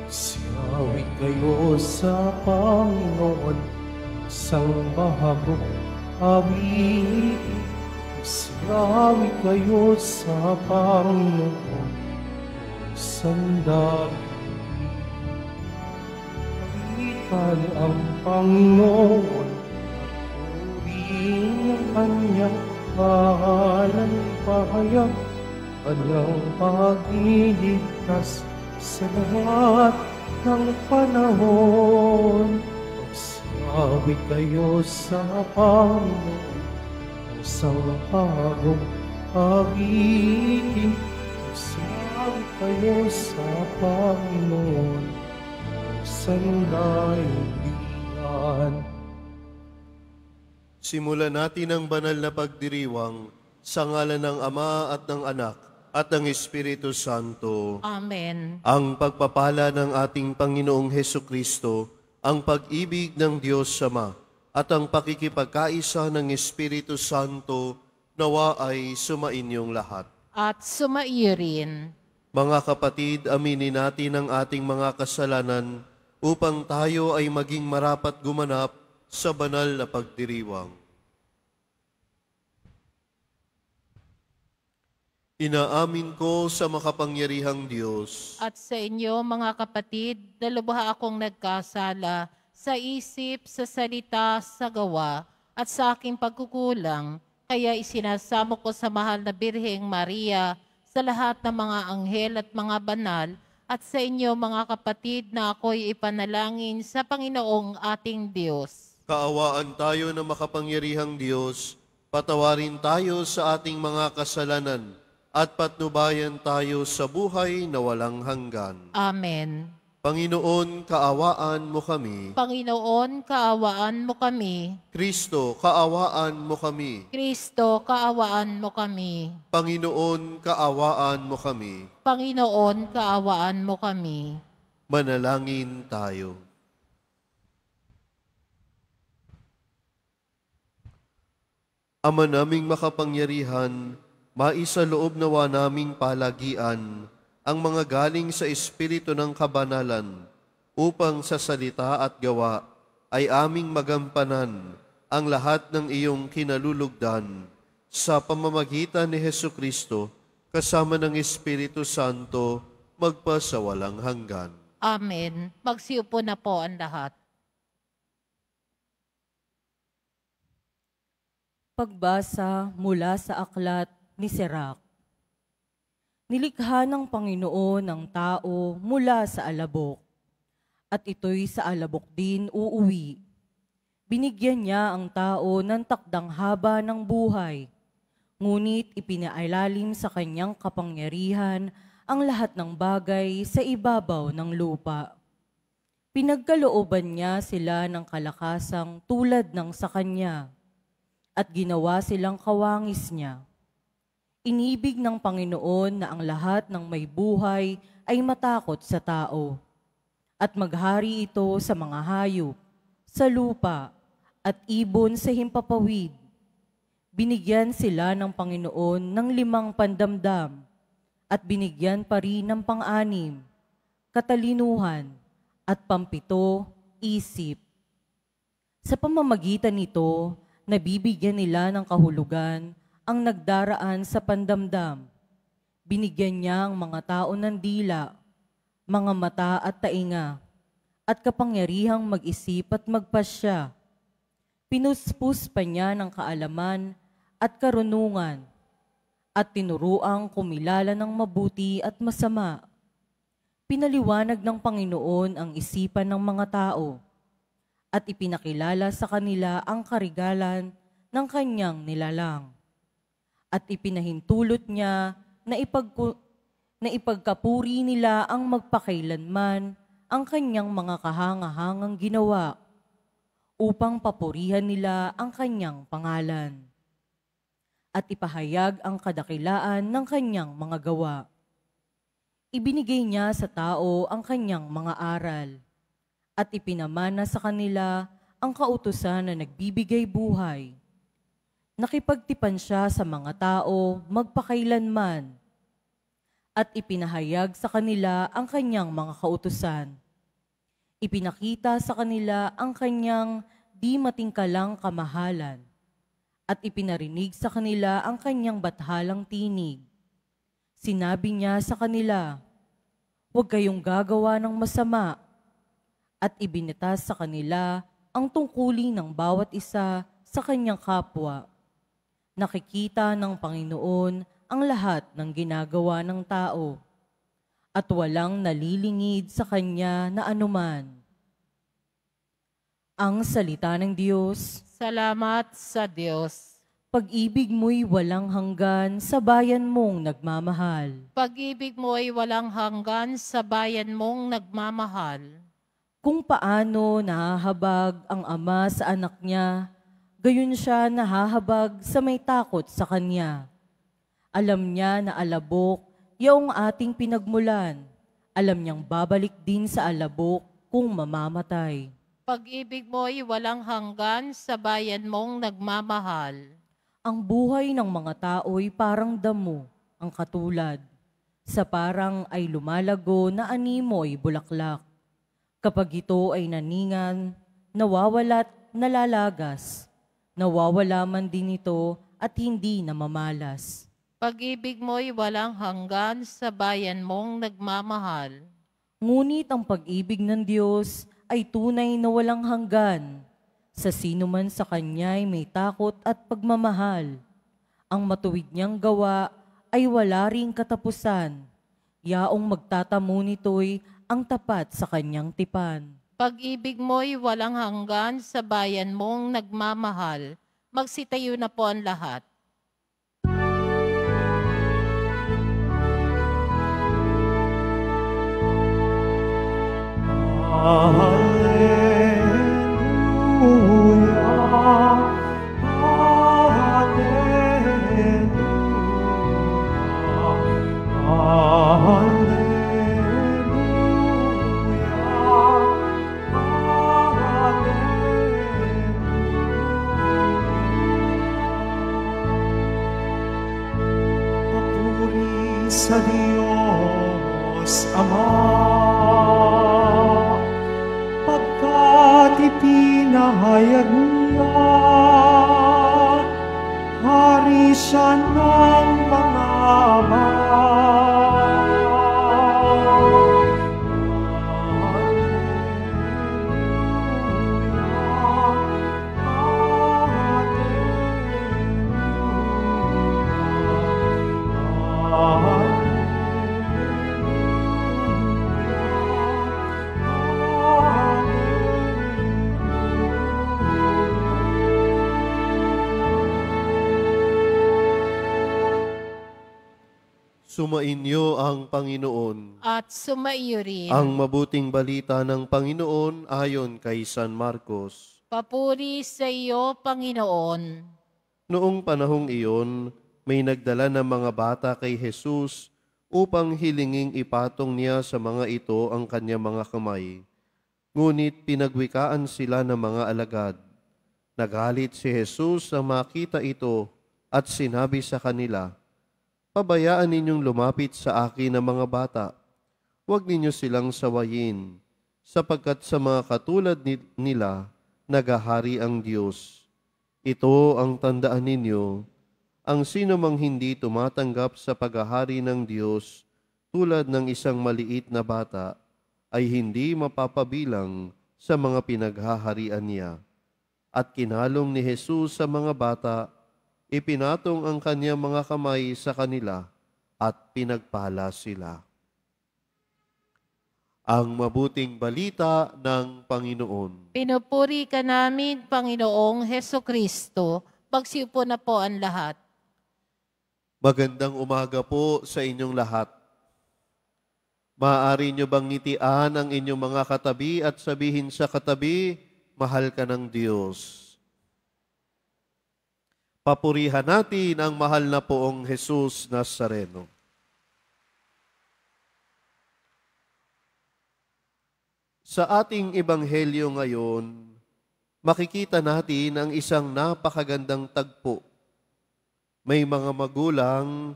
Siyawi kayo sa Panginoon, isang mahabong awitin. Siyawi kayo sa Panginoon, sandali. Awitan ang Panginoon, purihin ang kanyang pangalan, pahayag kanyang pagliligtas sa lahat ng panahon. Magsabi kayo sa Panginoon, isang bagong awitin. Magsabi kayo sa Panginoon, sandailihan. Simulan natin ang banal na pagdiriwang sa ngalan ng Ama at ng Anak at ng Espiritu Santo. Amen. Ang pagpapala ng ating Panginoong Hesukristo, ang pag-ibig ng Diyos Ama, at ang pakikipagkaisa ng Espiritu Santo nawa ay sumainyong lahat. At sumairin. Mga kapatid, aminin natin ang ating mga kasalanan upang tayo ay maging marapat gumanap sa banal na pagdiriwang. Inaamin ko sa makapangyarihang Diyos At sa inyo, mga kapatid, na lubha akong nagkasala sa isip, sa salita, sa gawa, at sa aking pagkukulang. Kaya isinasamo ko sa mahal na Birheng Maria, sa lahat ng mga anghel at mga banal, at sa inyo, mga kapatid, na ako'y ipanalangin sa Panginoong ating Diyos. Kaawaan tayo ng makapangyarihang Diyos, patawarin tayo sa ating mga kasalanan, at patnubayan tayo sa buhay na walang hanggan. Amen. Panginoon, kaawaan mo kami. Panginoon, kaawaan mo kami. Kristo, kaawaan mo kami. Kristo, kaawaan mo kami. Panginoon, kaawaan mo kami. Panginoon, kaawaan mo kami. Manalangin tayo. Ama naming makapangyarihan, maisaloob nawa naming palagian ang mga galing sa Espiritu ng kabanalan upang sa salita at gawa ay aming magampanan ang lahat ng iyong kinalulugdan sa pamamagitan ni Hesukristo kasama ng Espiritu Santo magpasawalang hanggan. Amen. Magsiupo na po ang lahat. Pagbasa mula sa aklat ni Sirach. Nilikha ng Panginoon ang tao mula sa alabok, at ito'y sa alabok din uuwi. Binigyan niya ang tao ng takdang haba ng buhay, ngunit ipinailalim sa kanyang kapangyarihan ang lahat ng bagay sa ibabaw ng lupa. Pinagkalooban niya sila ng kalakasang tulad ng sa kanya, at ginawa silang kawangis niya. Inibig ng Panginoon na ang lahat ng may buhay ay matakot sa tao, at maghari ito sa mga hayop, sa lupa, at ibon sa himpapawid. Binigyan sila ng Panginoon ng 5 pandamdam, at binigyan pa rin ng 6, katalinuhan, at 7, isip. Sa pamamagitan nito, nabibigyan nila ng kahulugan ang nagdaraan sa pandamdam. Binigyan niya ang mga tao ng dila, mga mata at tainga, at kapangyarihang mag-isip at magpasya. Pinuspus pa niya ng kaalaman at karunungan, at tinuruang kumilala ng mabuti at masama. Pinaliwanag ng Panginoon ang isipan ng mga tao, at ipinakilala sa kanila ang karigalan ng kanyang nilalang. At ipinahintulot niya na ipagkapuri nila ang magpakailanman ang kanyang mga kahangahangang ginawa upang papurihan nila ang kanyang pangalan at ipahayag ang kadakilaan ng kanyang mga gawa. Ibinigay niya sa tao ang kanyang mga aral at ipinamana sa kanila ang kautusan na nagbibigay buhay. Nakipagtipan siya sa mga tao magpakailanman at ipinahayag sa kanila ang kanyang mga kautusan. Ipinakita sa kanila ang kanyang di matingkalang kamahalan at ipinarinig sa kanila ang kanyang bathalang tinig. Sinabi niya sa kanila, "Huwag kayong gagawa ng masama," at ibinitas sa kanila ang tungkulin ng bawat isa sa kanyang kapwa. Nakikita ng Panginoon ang lahat ng ginagawa ng tao at walang nalilingid sa kanya na anuman. Ang salita ng Diyos. Salamat sa Diyos. Pag-ibig mo'y walang hanggan sa bayan mong nagmamahal. Pag-ibig mo ay walang hanggan sa bayan mong nagmamahal. Kung paano nahahabag ang ama sa anak niya, gayon siya nahahabag sa may takot sa kanya. Alam niya na alabok yaong ating pinagmulan. Alam niyang babalik din sa alabok kung mamamatay. Pag-ibig mo ay walang hanggan sa bayan mong nagmamahal. Ang buhay ng mga tao'y parang damo, ang katulad. Sa parang ay lumalago na animoy bulaklak. Kapag ito ay naningan, nawawala't nalalagas. Nawawala man din ito at hindi namamalas. Pag-ibig mo'y walang hanggan sa bayan mong nagmamahal. Ngunit ang pag-ibig ng Diyos ay tunay na walang hanggan. Sa sino man sa Kanya'y may takot at pagmamahal. Ang matuwid niyang gawa ay wala ring katapusan. Yaong magtatamo nito'y ang tapat sa Kanyang tipan. Pag-ibig mo'y walang hanggan sa bayan mong nagmamahal. Magsitayo na po ang lahat. Papuri sa Diyos Ama, pagkat ipinahayag niya, hari siya ng mga bayan. Sumainyo ang Panginoon. At sumaiyo rin. Ang mabuting balita ng Panginoon ayon kay San Marcos. Papuri sa iyo, Panginoon. Noong panahong iyon, may nagdala ng mga bata kay Jesus upang hilinging ipatong niya sa mga ito ang kanyang mga kamay. Ngunit pinagwikaan sila ng mga alagad. Nagalit si Jesus sa makita ito at sinabi sa kanila, "Pabayaan ninyong lumapit sa akin ang mga bata. Huwag ninyo silang sawayin, sapagkat sa mga katulad nila, nagahari ang Diyos. Ito ang tandaan ninyo, ang sino mang hindi tumatanggap sa paghahari ng Diyos tulad ng isang maliit na bata, ay hindi mapapabilang sa mga pinaghaharian niya." At kinalong ni Jesus sa mga bata, ipinatong ang kanyang mga kamay sa kanila at pinagpala sila. Ang mabuting balita ng Panginoon. Pinupuri ka namin, Panginoong Hesukristo. Magsiupo na po ang lahat. Magandang umaga po sa inyong lahat. Maaari nyo bang ngitian ang inyong mga katabi at sabihin sa katabi, "Mahal ka ng Diyos." Papurihan natin ang mahal na poong Jesus Nazareno. Sa ating ebanghelyo ngayon, makikita natin ang isang napakagandang tagpo. May mga magulang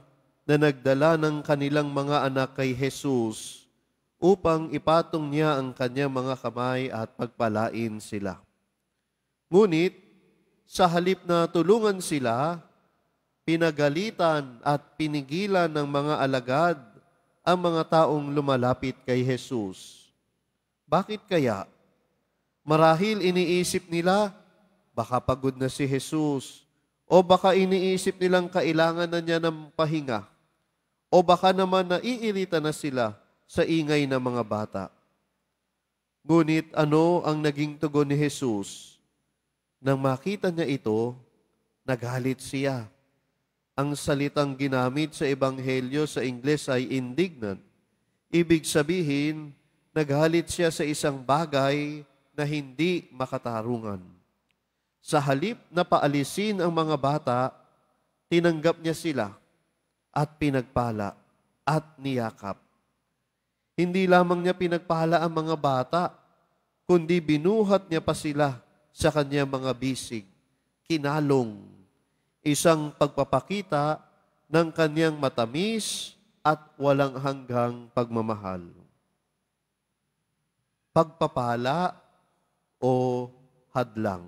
na nagdala ng kanilang mga anak kay Jesus upang ipatong niya ang kanyang mga kamay at pagpalain sila. Ngunit, sa halip na tulungan sila, pinagalitan at pinigilan ng mga alagad ang mga taong lumalapit kay Jesus. Bakit kaya? Marahil iniisip nila, baka pagod na si Jesus, o baka iniisip nilang kailangan na niya ng pahinga, o baka naman naiirita na sila sa ingay ng mga bata. Ngunit ano ang naging tugon ni Jesus? Nang makita niya ito, nagalit siya. Ang salitang ginamit sa Ebanghelyo sa Ingles ay indignant. Ibig sabihin, nagalit siya sa isang bagay na hindi makatarungan. Sa halip na paalisin ang mga bata, tinanggap niya sila at pinagpala at niyakap. Hindi lamang niya pinagpala ang mga bata, kundi binuhat niya pa sila sa kanyang mga bisig, kinalong, isang pagpapakita ng kanyang matamis at walang hanggang pagmamahal. Pagpapala o hadlang.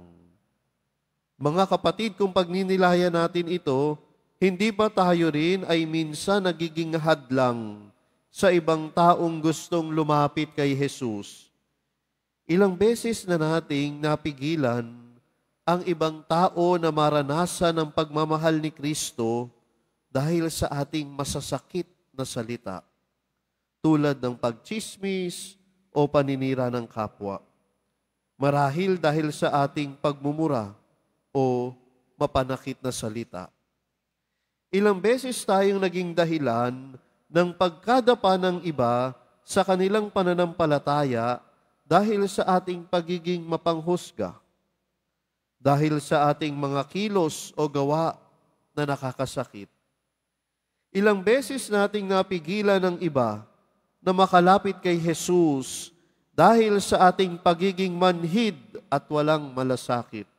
Mga kapatid, kung pagninilayan natin ito, hindi ba tayo rin ay minsan nagiging hadlang sa ibang taong gustong lumapit kay Jesus? Ilang beses na nating napigilan ang ibang tao na maranasan ang pagmamahal ni Kristo dahil sa ating masasakit na salita, tulad ng pagchismis o paninira ng kapwa. Marahil dahil sa ating pagmumura o mapanakit na salita. Ilang beses tayong naging dahilan ng pagkadapa ng iba sa kanilang pananampalataya dahil sa ating pagiging mapanghusga, dahil sa ating mga kilos o gawa na nakakasakit. Ilang beses nating napigilan ng iba na makalapit kay Jesus dahil sa ating pagiging manhid at walang malasakit,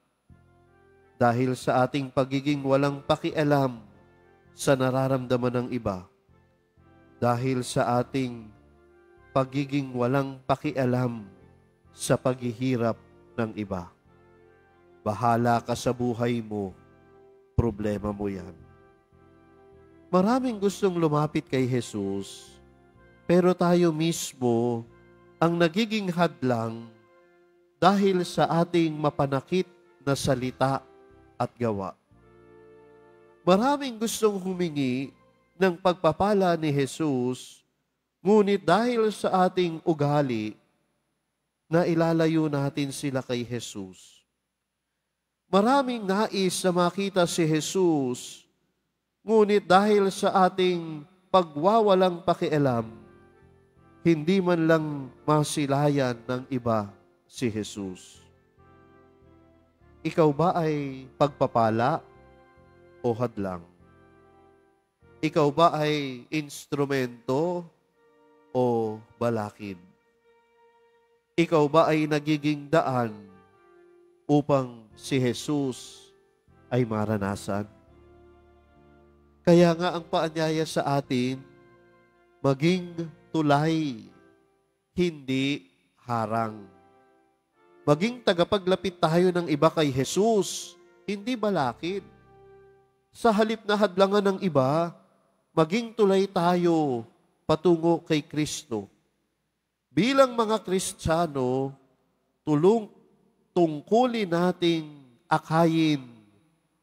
dahil sa ating pagiging walang pakialam sa nararamdaman ng iba, dahil sa ating pagiging walang pakialam sa paghihirap ng iba. Bahala ka sa buhay mo, problema mo yan. Maraming gustong lumapit kay Jesus, pero tayo mismo ang nagiging hadlang dahil sa ating mapanakit na salita at gawa. Maraming gustong humingi ng pagpapala ni Jesus, ngunit dahil sa ating ugali, na ilalayo natin sila kay Jesus. Maraming nais na makita si Jesus, ngunit dahil sa ating pagwawalang pakialam, hindi man lang masilayan ng iba si Jesus. Ikaw ba ay pagpapala o hadlang? Ikaw ba ay instrumento o balakid? Ikaw ba ay nagiging daan upang si Jesus ay maranasan? Kaya nga ang paanyaya sa atin, maging tulay, hindi harang. Maging tagapaglapit tayo ng iba kay Jesus, hindi balakid. Sa halip na hadlangan ng iba, maging tulay tayo patungo kay Kristo. Bilang mga Kristiyano, tungkulin nating akayin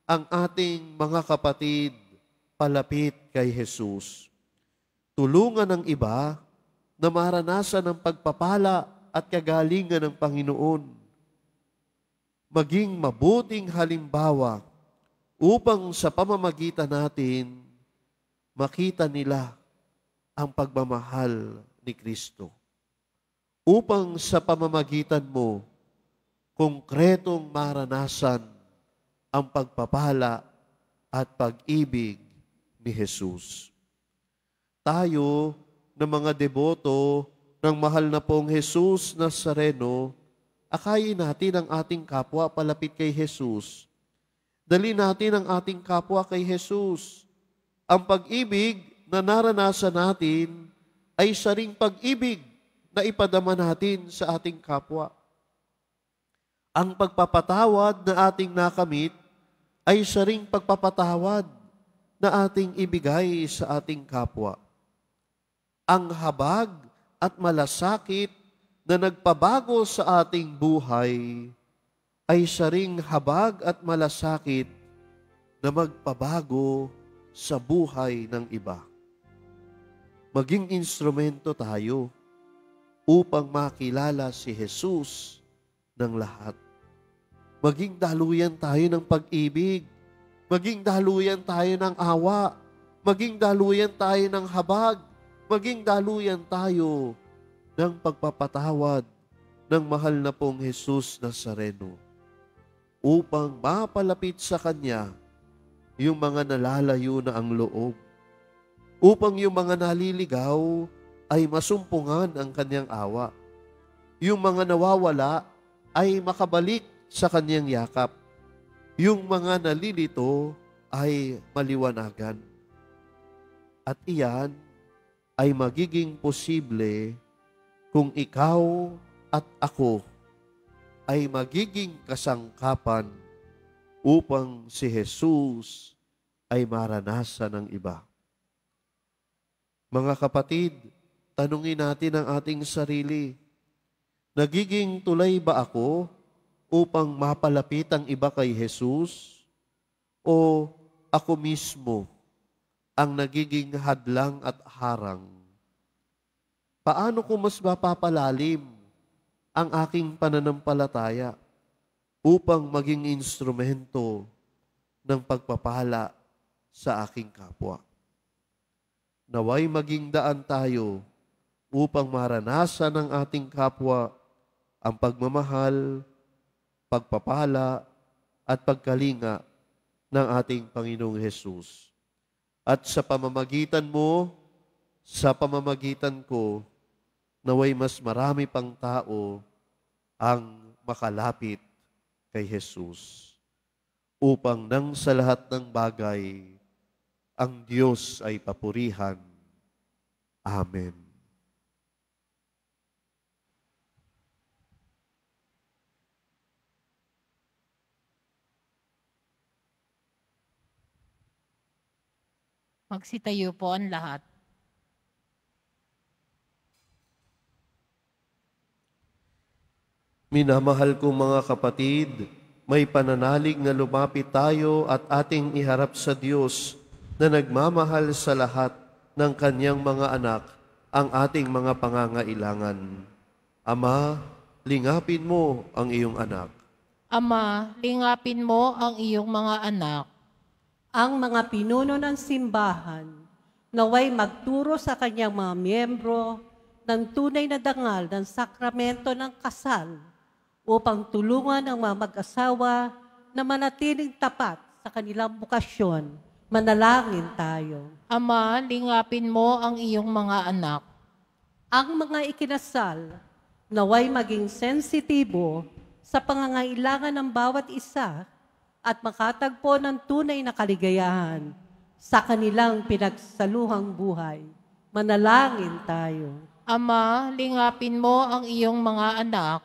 ang ating mga kapatid palapit kay Jesus. Tulungan ng iba na maranasan ang pagpapala at kagalingan ng Panginoon. Maging mabuting halimbawa upang sa pamamagitan natin, makita nila ang pagmamahal ni Kristo. Upang sa pamamagitan mo, konkretong maranasan ang pagpapala at pag-ibig ni Jesus. Tayo na mga deboto ng mahal na pong Jesus Nazareno, akayin natin ang ating kapwa palapit kay Jesus. Dali natin ang ating kapwa kay Jesus. Ang pag-ibig na naranasan natin ay saring pag-ibig na ipadama natin sa ating kapwa. Ang pagpapatawad na ating nakamit ay saring pagpapatawad na ating ibigay sa ating kapwa. Ang habag at malasakit na nagpabago sa ating buhay ay saring habag at malasakit na magpabago sa buhay ng iba. Maging instrumento tayo upang makilala si Jesus ng lahat. Maging daluyan tayo ng pag-ibig, maging daluyan tayo ng awa, maging daluyan tayo ng habag, maging daluyan tayo ng pagpapatawad ng mahal na pong Jesus Nazareno upang mapalapit sa Kanya yung mga nalalayo na ang loob, upang yung mga naliligaw ay masumpungan ang Kanyang awa, yung mga nawawala ay makabalik sa Kanyang yakap, yung mga nalilito ay maliwanagan. At iyan ay magiging posible kung ikaw at ako ay magiging kasangkapan upang si Jesus ay maranasan ng iba. Mga kapatid, tanungin natin ang ating sarili, nagiging tulay ba ako upang mapalapit ang iba kay Jesus? O ako mismo ang nagiging hadlang at harang? Paano ko mas mapapalalim ang aking pananampalataya upang maging instrumento ng pagpapala sa aking kapwa? Naway maging daan tayo upang maranasan ng ating kapwa ang pagmamahal, pagpapala, at pagkalinga ng ating Panginoong Hesus. At sa pamamagitan mo, sa pamamagitan ko, naway mas marami pang tao ang makalapit kay Jesus upang nang sa lahat ng bagay, ang Diyos ay papurihan. Amen. Magsitayo po ang lahat. Minamahal kong mga kapatid, may pananalig na lumapit tayo at ating iharap sa Diyos na nagmamahal sa lahat ng Kanyang mga anak ang ating mga pangangailangan. Ama, lingapin mo ang iyong anak. Ama, lingapin mo ang iyong mga anak. Ang mga pinuno ng simbahan naway magturo sa kanyang mga miyembro ng tunay na dangal ng sakramento ng kasal upang tulungan ang mga mag-asawa na manatiling tapat sa kanilang bukasyon. Manalangin tayo. Ama, lingapin mo ang iyong mga anak. Ang mga ikinasal naway maging sensitibo sa pangangailangan ng bawat isa at makatagpo ng tunay na kaligayahan sa kanilang pinagsaluhang buhay. Manalangin tayo. Ama, lingapin mo ang iyong mga anak.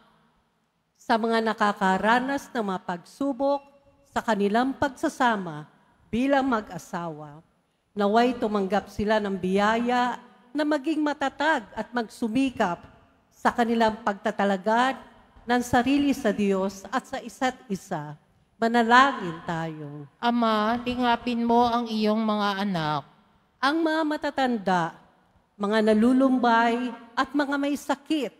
Sa mga nakakaranas ng mga pagsubok sa kanilang pagsasama bilang mag-asawa, naway tumanggap sila ng biyaya na maging matatag at magsumikap sa kanilang pagtatalagan ng sarili sa Diyos at sa isa't isa. Manalangin tayo. Ama, lingapin mo ang iyong mga anak. Ang mga matatanda, mga nalulumbay at mga may sakit,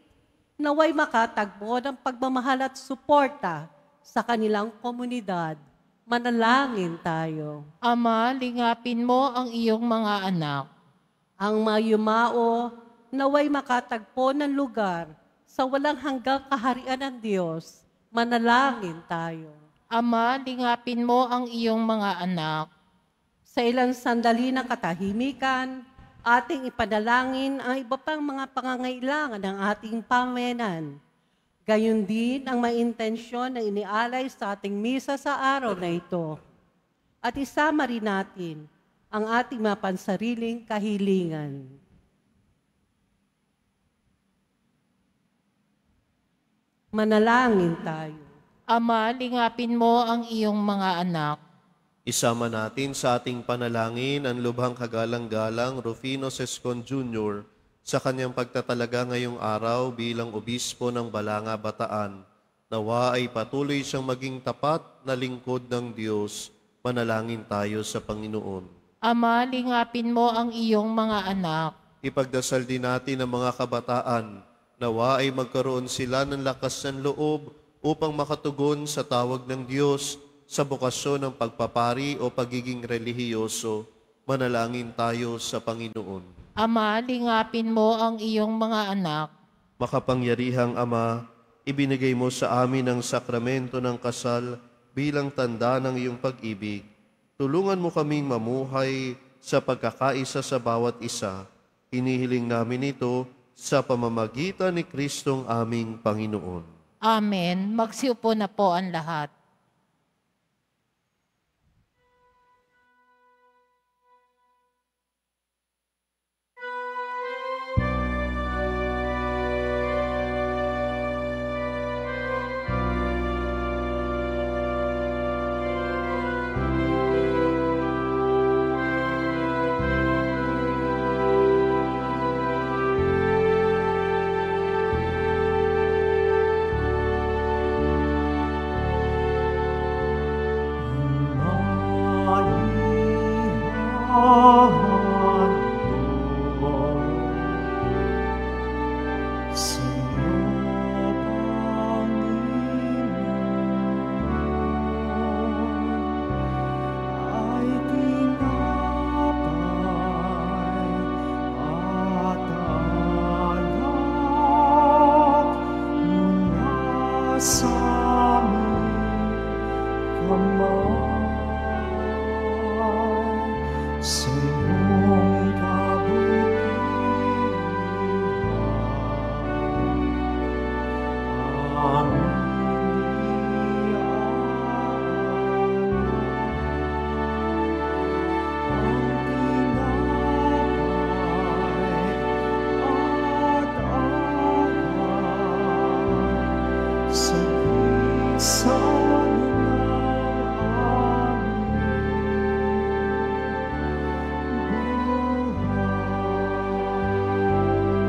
naway makatagpo ng pagmamahal at suporta sa kanilang komunidad. Manalangin tayo. Ama, lingapin mo ang iyong mga anak. Ang mga yumao, naway makatagpo ng lugar sa walang hanggang kaharian ng Diyos. Manalangin tayo. Ama, lingapin mo ang iyong mga anak. Sa ilang sandali ng katahimikan, ating ipanalangin ang iba pang mga pangangailangan ng ating pamayanan. Gayon din ang may intensyon na inialay sa ating misa sa araw na ito. At isama rin natin ang ating mga pansariling kahilingan. Manalangin tayo. Ama, lingapin mo ang iyong mga anak. Isama natin sa ating panalangin ang lubhang kagalang-galang Rufino Sescon Jr. sa kanyang pagtatalaga ngayong araw bilang obispo ng Balanga, Bataan. Nawa ay patuloy siyang maging tapat na lingkod ng Diyos. Manalangin tayo sa Panginoon. Ama, lingapin mo ang iyong mga anak. Ipagdasal din natin ang mga kabataan. Nawa ay magkaroon sila ng lakas ng loob upang makatugon sa tawag ng Diyos sa bukasyon ng pagpapari o pagiging relihiyoso. Manalangin tayo sa Panginoon. Ama, lingapin mo ang iyong mga anak. Makapangyarihang Ama, ibinigay mo sa amin ang sakramento ng kasal bilang tanda ng iyong pag-ibig. Tulungan mo kaming mamuhay sa pagkakaisa sa bawat isa. Hinihiling namin ito sa pamamagitan ni Kristong aming Panginoon. Amen. Magsiupo na po ang lahat.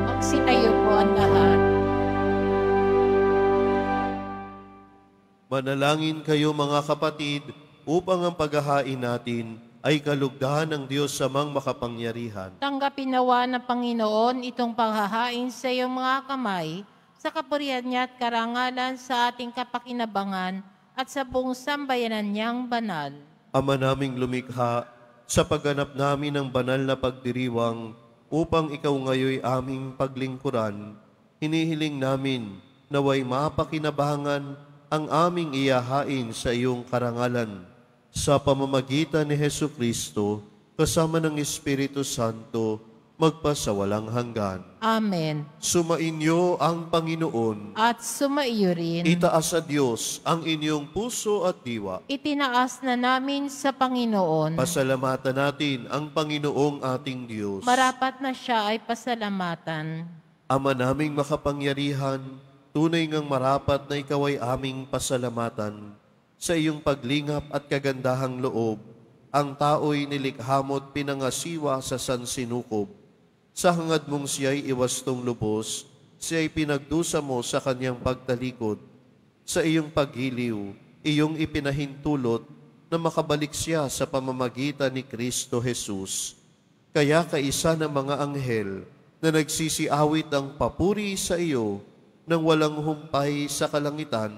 Magsitayo po ang lahat. Manalangin kayo mga kapatid upang ang paghahain natin ay kalugdan ng Diyos samang makapangyarihan. Tanggapin nawa ng Panginoon itong paghahain sa iyong mga kamay, sa kapurihan niya at karangalan sa ating kapakinabangan at sa buong sambayanan niyang banal. Ama naming lumikha, sa pagganap namin ng banal na pagdiriwang upang ikaw ngayoy aming paglingkuran, hinihiling namin naway mapakinabangan ang aming iyahain sa iyong karangalan. Sa pamamagitan ni Hesukristo, kasama ng Espiritu Santo, magpasawalang hanggan. Amen. Sumainyo ang Panginoon. At sumaiyo rin. Itaas sa Diyos ang inyong puso at diwa. Itinaas na namin sa Panginoon. Pasalamatan natin ang Panginoong ating Diyos. Marapat na siya ay pasalamatan. Ama naming makapangyarihan, tunay ngang marapat na ikaw ay aming pasalamatan. Sa iyong paglingap at kagandahang loob, ang tao'y nilikha mo't pinangasiwa sa sansinukob. Sa hangad mong siya'y iwastong lubos, siya'y pinagdusa mo sa kanyang pagtalikod. Sa iyong paghiliw, iyong ipinahintulot na makabalik siya sa pamamagitan ni Kristo Jesus. Kaya kaisa ng mga anghel na nagsisiawit ang papuri sa iyo nang walang humpay sa kalangitan,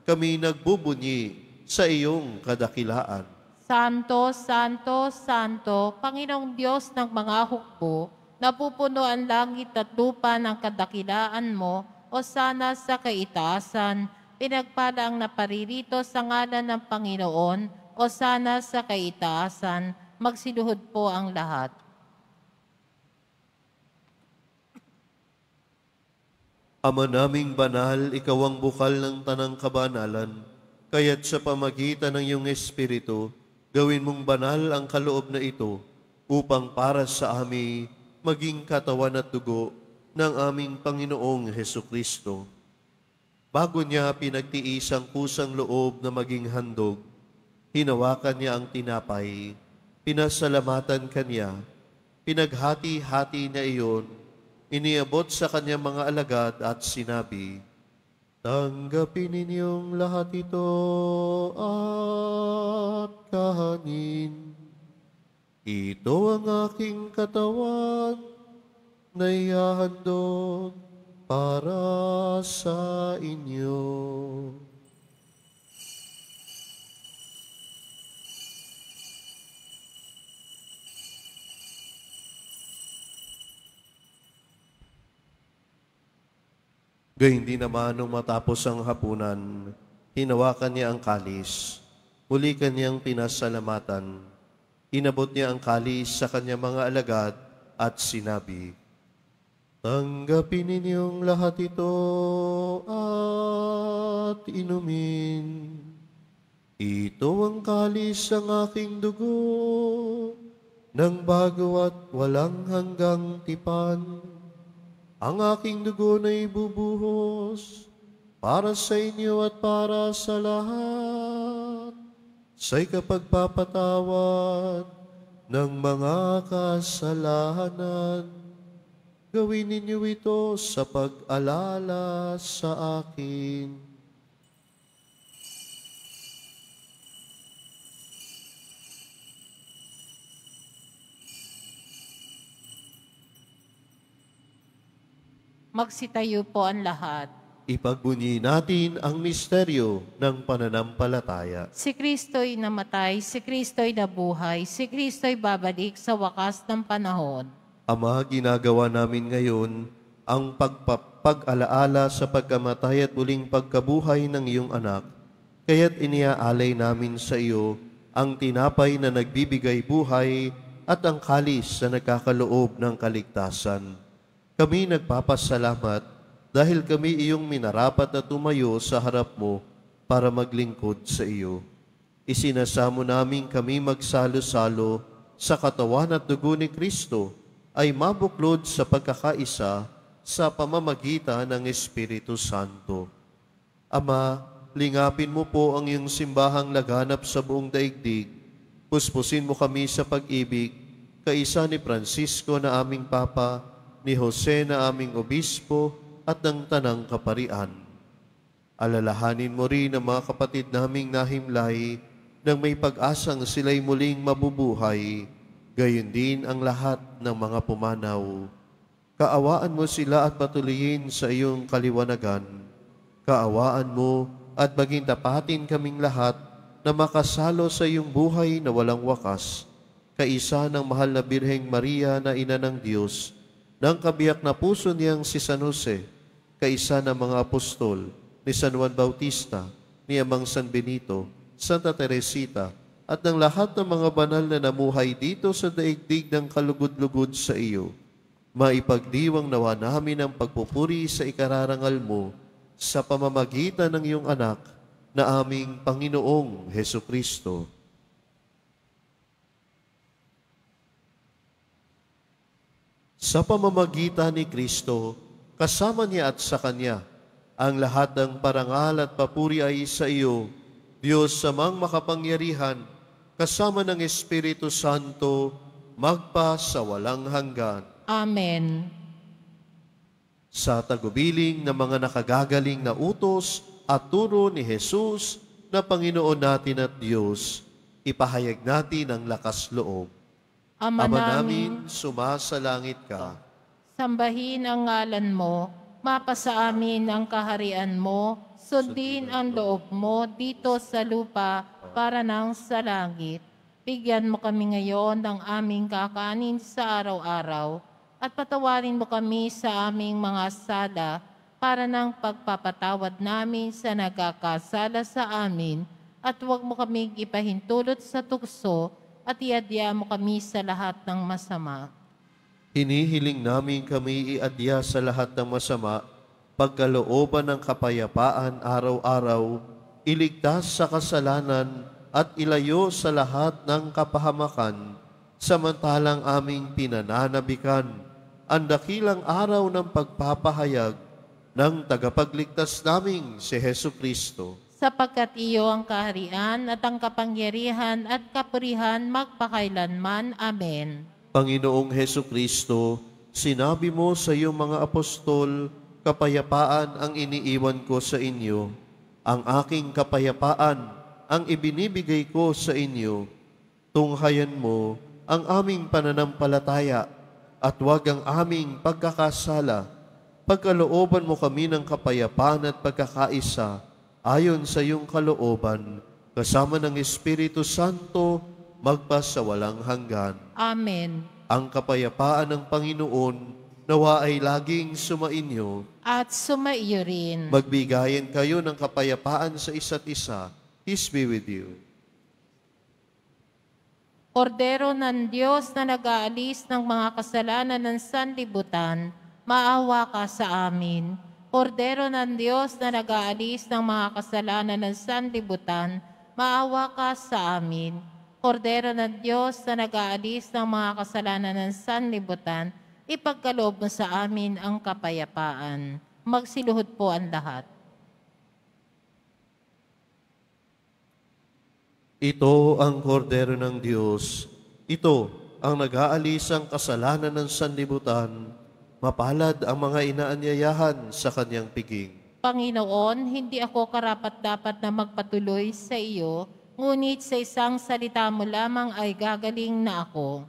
kami nagbubunyi sa iyong kadakilaan. Santo, Santo, Santo, Panginoong Diyos ng mga hukbo, napupuno ang langit at lupa ng kadakilaan mo, o sana sa kaitaasan, pinagpala ang naparirito sa ngalan ng Panginoon, o sana sa kaitaasan, magsiluhod po ang lahat. Ama naming banal, ikaw ang bukal ng tanang kabanalan, kaya't sa pamagitan ng iyong Espiritu, gawin mong banal ang kaloob na ito, upang para sa amin maging katawan at dugo ng aming Panginoong Hesukristo. Bago niya pinagtiis ang kusang loob na maging handog, hinawakan niya ang tinapay, pinasalamatan kanya, pinaghati-hati na iyon, iniabot sa kanyang mga alagad at sinabi, "Tanggapin ninyong lahat ito at kahanin. Ito ang aking katawan na ihahandog para sa inyo." Gayun din naman nung matapos ang hapunan, hinawakan niya ang kalis, muli kanyang pinasalamatan. Inabot niya ang kalis sa kanyang mga alagad at sinabi, "Tanggapin ninyong lahat ito at inumin. Ito ang kalis ng aking dugo, ng bago at walang hanggang tipan. Ang aking dugo na ibubuhos para sa inyo at para sa lahat sa ikapagpapatawad ng mga kasalanan. Gawin ninyo ito sa pag-alala sa akin." Magsitayo po ang lahat. Ipagbunyi natin ang misteryo ng pananampalataya. Si Kristo'y namatay, si Kristo'y nabuhay, si Kristo'y babalik sa wakas ng panahon. Ama, ginagawa namin ngayon ang pag-alaala sa pagkamatay at muling pagkabuhay ng iyong anak. Kaya't iniaalay namin sa iyo ang tinapay na nagbibigay buhay at ang kalis na nagkakaloob ng kaligtasan. Kami nagpapasalamat dahil kami iyong minarapat na tumayo sa harap mo para maglingkod sa iyo. Isinasamo namin kami magsalo-salo sa katawan at dugo ni Kristo ay mabuklod sa pagkakaisa sa pamamagitan ng Espiritu Santo. Ama, lingapin mo po ang iyong simbahang laganap sa buong daigdig. Puspusin mo kami sa pag-ibig, kaisa ni Francisco na aming Papa, ni Jose na aming Obispo, at ng Tanang Kaparian. Alalahanin mo rin ang mga kapatid naming nahimlay nang may pag-asang sila'y muling mabubuhay, gayon din ang lahat ng mga pumanaw. Kaawaan mo sila at patuloyin sa iyong kaliwanagan. Kaawaan mo at maging tapatin kaming lahat na makasalo sa iyong buhay na walang wakas, kaisa ng mahal na Birheng Maria na Ina ng Diyos, ng kabiyak na puso niyang si San Jose, kaisa ng mga apostol, ni San Juan Bautista, ni Amang San Benito, Santa Teresita, at ng lahat ng mga banal na namuhay dito sa daigdig ng kalugod-lugod sa iyo. Maipagdiwang nawa namin ang pagpupuri sa ikararangal mo sa pamamagitan ng iyong anak na aming Panginoong Hesukristo. Sa pamamagitan ni Kristo, kasama niya at sa Kanya, ang lahat ng parangal at papuri ay sa iyo, Diyos Amang makapangyarihan, kasama ng Espiritu Santo, magpa sa walang hanggan. Amen. Sa tagubiling ng mga nakagagaling na utos at turo ni Jesus na Panginoon natin at Diyos, ipahayag natin ang lakas loob. Ama namin, sumasalangit ka. Sambahin ang ngalan mo, mapasa amin ang kaharian mo, sundin ang loob mo dito sa lupa para nang sa langit. Bigyan mo kami ngayon ng aming kakanin sa araw-araw at patawarin mo kami sa aming mga sala para nang pagpapatawad namin sa nagkakasala sa amin at huwag mo kaming ipahintulot sa tukso at iadya mo kami sa lahat ng masama. Hinihiling namin kami iadya sa lahat ng masama, pagkalooban ng kapayapaan araw-araw, iligtas sa kasalanan at ilayo sa lahat ng kapahamakan, samantalang aming pinananabikan ang dakilang araw ng pagpapahayag ng tagapagligtas naming si Hesu Kristo. Sapagkat iyo ang kaharian at ang kapangyarihan at kapurihan magpakailanman. Amen. Panginoong Hesu Kristo, sinabi mo sa iyong mga apostol, kapayapaan ang iniiwan ko sa inyo. Ang aking kapayapaan ang ibinibigay ko sa inyo. Tunghayan mo ang aming pananampalataya at huwag ang aming pagkakasala. Pagkalooban mo kami ng kapayapaan at pagkakaisa ayon sa iyong kalooban, kasama ng Espiritu Santo, magpasawalang hanggan. Amen. Ang kapayapaan ng Panginoon nawa ay laging sumainyo. At sumaiyo rin. Magbigayan kayo ng kapayapaan sa isa't isa. Peace be with you. Kordero ng Diyos na nag-aalis ng mga kasalanan ng sanlibutan, maawa ka sa amin. Kordero ng Diyos na nag-aalis ng mga kasalanan ng sanlibutan, maawa ka sa amin. Kordero ng Diyos na nag-aalis ng mga kasalanan ng sanlibutan, ipagkaloob mo sa amin ang kapayapaan. Magsiluhod po ang lahat. Ito ang kordero ng Diyos. Ito ang nag-aalis ang kasalanan ng sanlibutan. Mapalad ang mga inaanyayahan sa kanyang piging. Panginoon, hindi ako karapat-dapat na magpatuloy sa iyo, ngunit sa isang salita mo lamang ay gagaling na ako.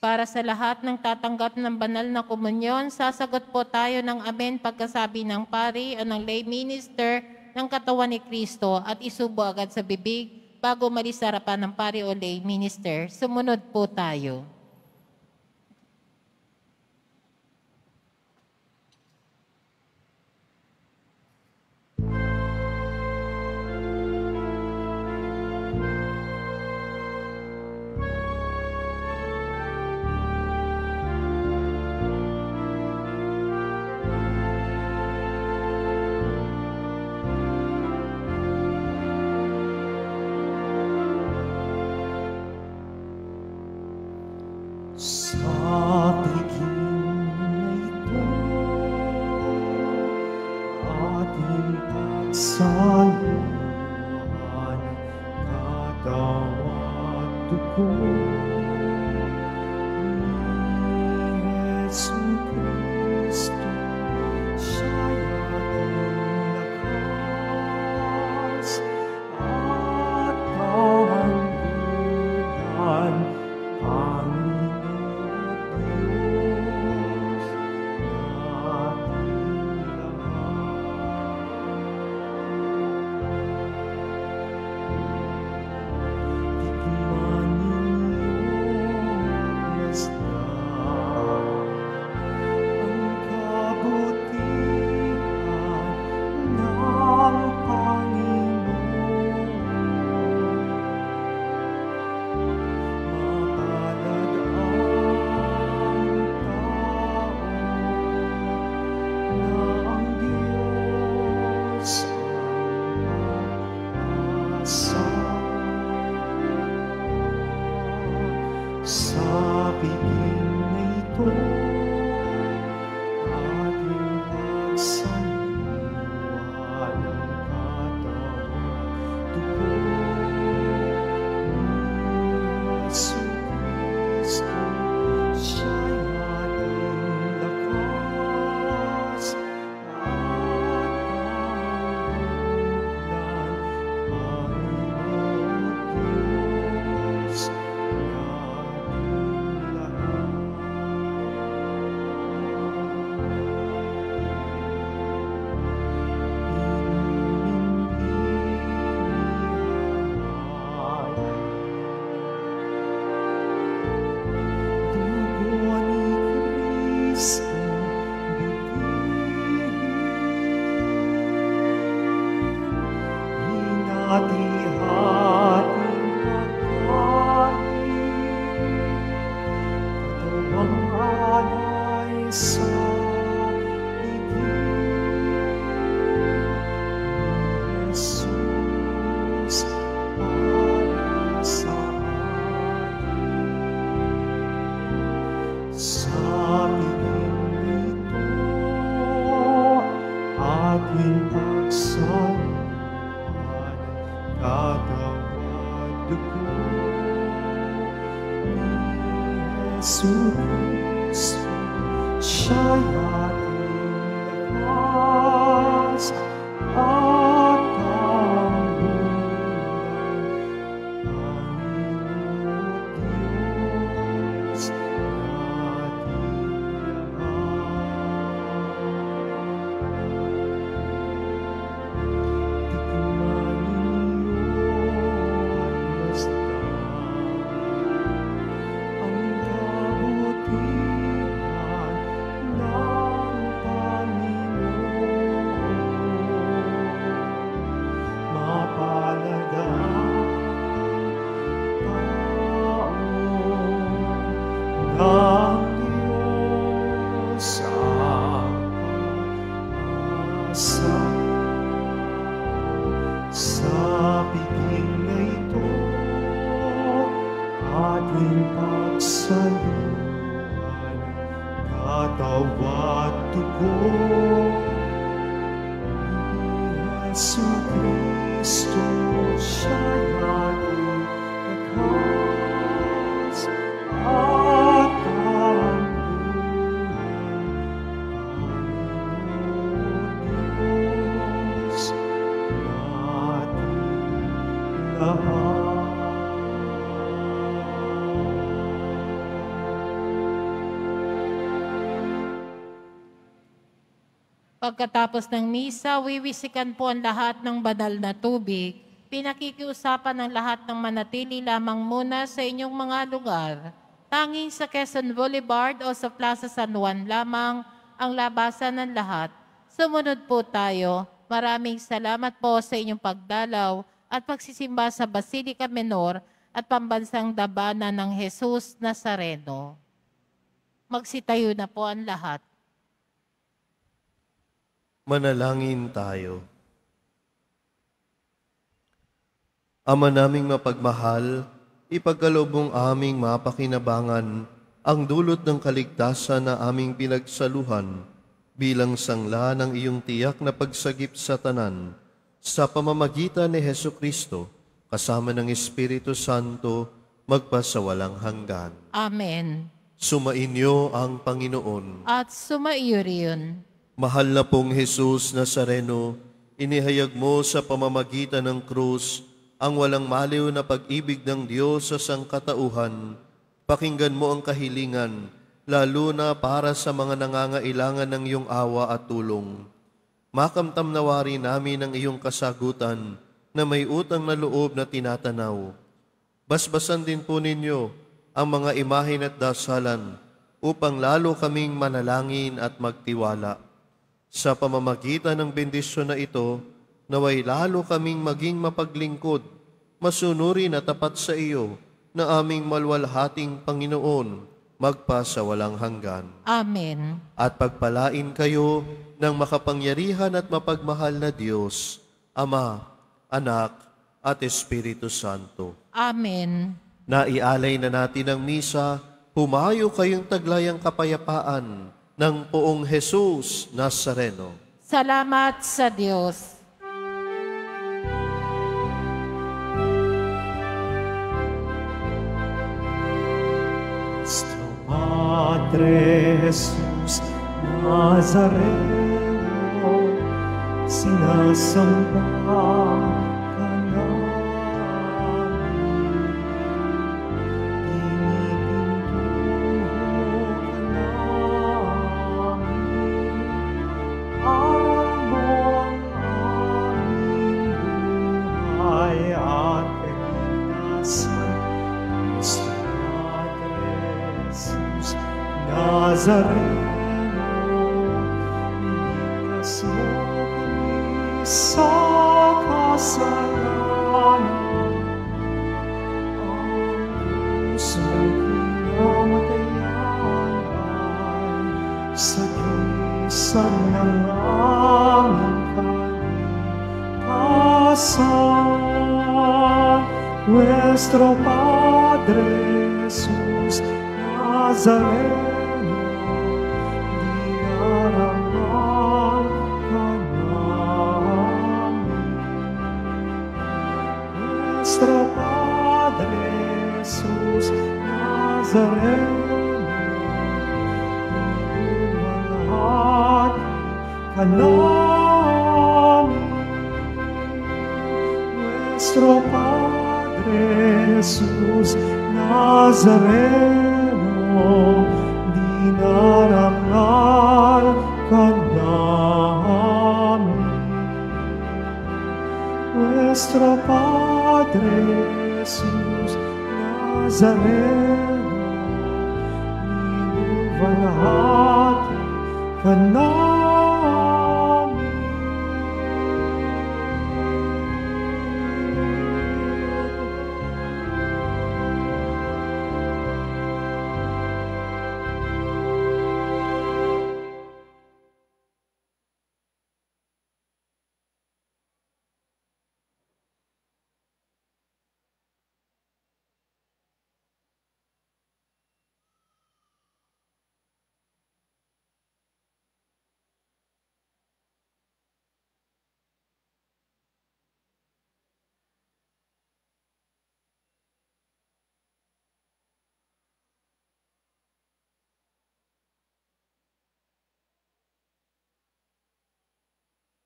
Para sa lahat ng tatanggap ng banal na komunyon, sasagot po tayo ng amen pagkasabi ng pari o ng lay minister ng katawan ni Kristo at isubo agad sa bibig bago umalis sa harapan ng pari o lay minister. Sumunod po tayo. Sa piging na ito, ating pagsaluhan, katawan at dugo ni Hesu Kristo, siya'y ating lakas at kahanggan. Sa piging na ito, ating pagsaluhan ng katawan, dugo ni Hesu Kristo, siya'y ating lakas at kahanggan, Panginoon Diyos. Hati-hating pagkain, katawang pagsaluhan, katawan, dugo ni Jesu Cristo, siya'y ating lakas at tambulan. Panginoon Diyos nating sa piging na ito, ating pagsaluhan, katawan, dugo ni Jesu Cristo, siya'y ating lakas at tambulan. Pagkatapos ng misa, wiwisikan po ang lahat ng banal na tubig. Pinakikiusapan ng lahat ng manatili lamang muna sa inyong mga lugar. Tanging sa Quezon Boulevard o sa Plaza San Juan lamang ang labasan ng lahat. Sumunod po tayo. Maraming salamat po sa inyong pagdalaw at pagsisimba sa Basilica Menor at Pambansang Dabanan ng Jesus Nazareno. Magsitayo na po ang lahat. Manalangin tayo. Ama naming mapagmahal, ipagkaloob mong aming mapakinabangan ang dulot ng kaligtasan na aming pinagsaluhan bilang sangla ng iyong tiyak na pagsagip sa tanan sa pamamagitan ni Hesu Kristo kasama ng Espiritu Santo magpasawalang hanggan. Amen. Sumainyo ang Panginoon. At sumaiyo rin. Mahal na pong Jesus Nazareno, inihayag mo sa pamamagitan ng krus ang walang maliw na pag-ibig ng Diyos sa sangkatauhan. Pakinggan mo ang kahilingan, lalo na para sa mga nangangailangan ng iyong awa at tulong. Makamtamnawari namin ang iyong kasagutan na may utang na loob na tinatanaw. Basbasan din po ninyo ang mga imahin at dasalan upang lalo kaming manalangin at magtiwala. Sa pamamagitan ng bendisyon na ito, naway lalo kaming maging mapaglingkod, masunurin at tapat sa iyo na aming malwalhating Panginoon, magpasawalang hanggan. Amen. At pagpalain kayo ng makapangyarihan at mapagmahal na Diyos, Ama, Anak, at Espiritu Santo. Amen. Naialay na natin ang misa, humayo kayong taglayang kapayapaan ng poong Jesus Nazareno. Salamat sa Diyos. Nuestro Padre Jesus Nazareno, sinasamba ka namin. Pinipintuho ka namin. Aral mo ang aming buhay at kaligtasan. Nuestro Padre Jesus Nazareno, iligtas mo kami sa kasalanan. Ang krus mong pinamatayan ay sagisag ng aming kaligtasan. Nuestro Padre Jesus Nazareno, dinaraman ka namin. Nazareno, lahat ka namin. Nuestro Padre Jesus Nazareno, dinarangal ka namin. Nuestro Padre Jesus Nazareno, niluwalhati ka namin.